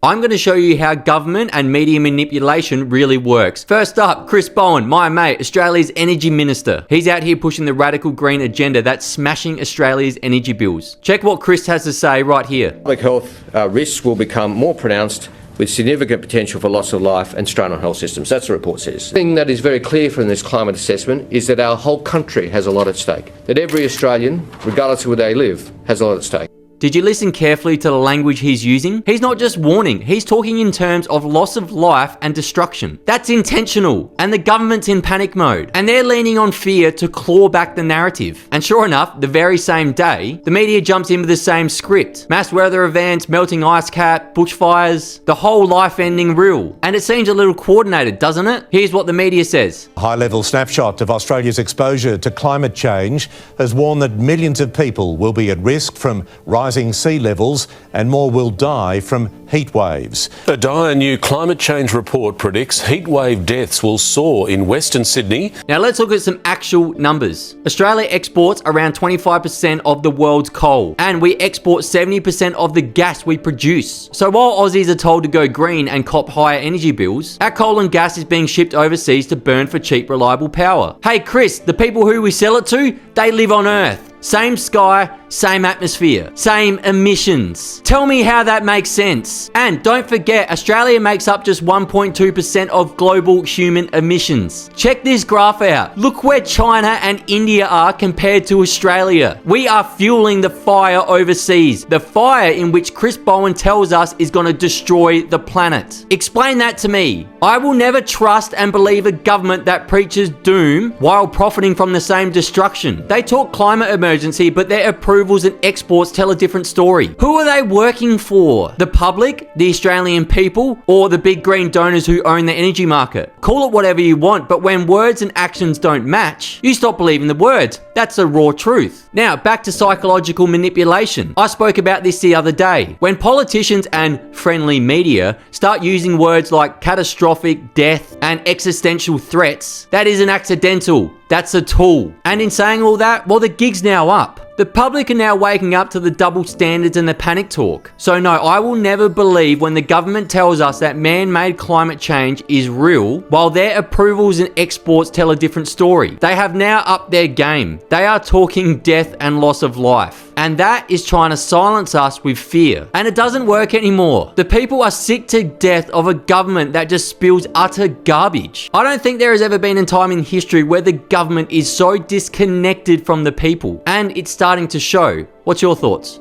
I'm going to show you how government and media manipulation really works. First up, Chris Bowen, my mate, Australia's energy minister. He's out here pushing the radical green agenda that's smashing Australia's energy bills. Check what Chris has to say right here. Public health risks will become more pronounced with significant potential for loss of life and strain on health systems. That's what the report says. The thing that is very clear from this climate assessment is that our whole country has a lot at stake. That every Australian, regardless of where they live, has a lot at stake. Did you listen carefully to the language he's using? He's not just warning, he's talking in terms of loss of life and destruction. That's intentional, and the government's in panic mode, and they're leaning on fear to claw back the narrative. And sure enough, the very same day, the media jumps in with the same script. Mass weather events, melting ice cap, bushfires, the whole life-ending rule. And it seems a little coordinated, doesn't it? Here's what the media says. A high-level snapshot of Australia's exposure to climate change has warned that millions of people will be at risk from rising sea levels and more will die from heat waves. A dire new climate change report predicts heatwave deaths will soar in Western Sydney. Now let's look at some actual numbers. Australia exports around 25% of the world's coal, and we export 70% of the gas we produce. So while Aussies are told to go green and cop higher energy bills, our coal and gas is being shipped overseas to burn for cheap, reliable power. Hey Chris, the people who we sell it to, they live on Earth. Same sky, same atmosphere, same emissions. Tell me how that makes sense. And don't forget, Australia makes up just 1.2% of global human emissions. Check this graph out. Look where China and India are compared to Australia. We are fueling the fire overseas. The fire in which Chris Bowen tells us is going to destroy the planet. Explain that to me. I will never trust and believe a government that preaches doom while profiting from the same destruction. They talk climate emergency, but their approvals and exports tell a different story. Who are they working for? The public, the Australian people, or the big green donors who own the energy market? Call it whatever you want, but when words and actions don't match, you stop believing the words. That's the raw truth. Now, back to psychological manipulation. I spoke about this the other day. When politicians and friendly media start using words like catastrophic, death, and existential threats, that isn't accidental. That's a tool. And in saying all that, well, the gig's now up. The public are now waking up to the double standards and the panic talk. So no, I will never believe when the government tells us that man-made climate change is real, while their approvals and exports tell a different story. They have now upped their game. They are talking death and loss of life. And that is trying to silence us with fear. And it doesn't work anymore. The people are sick to death of a government that just spills utter garbage. I don't think there has ever been a time in history where the government is so disconnected from the people. And it's starting to show. What's your thoughts?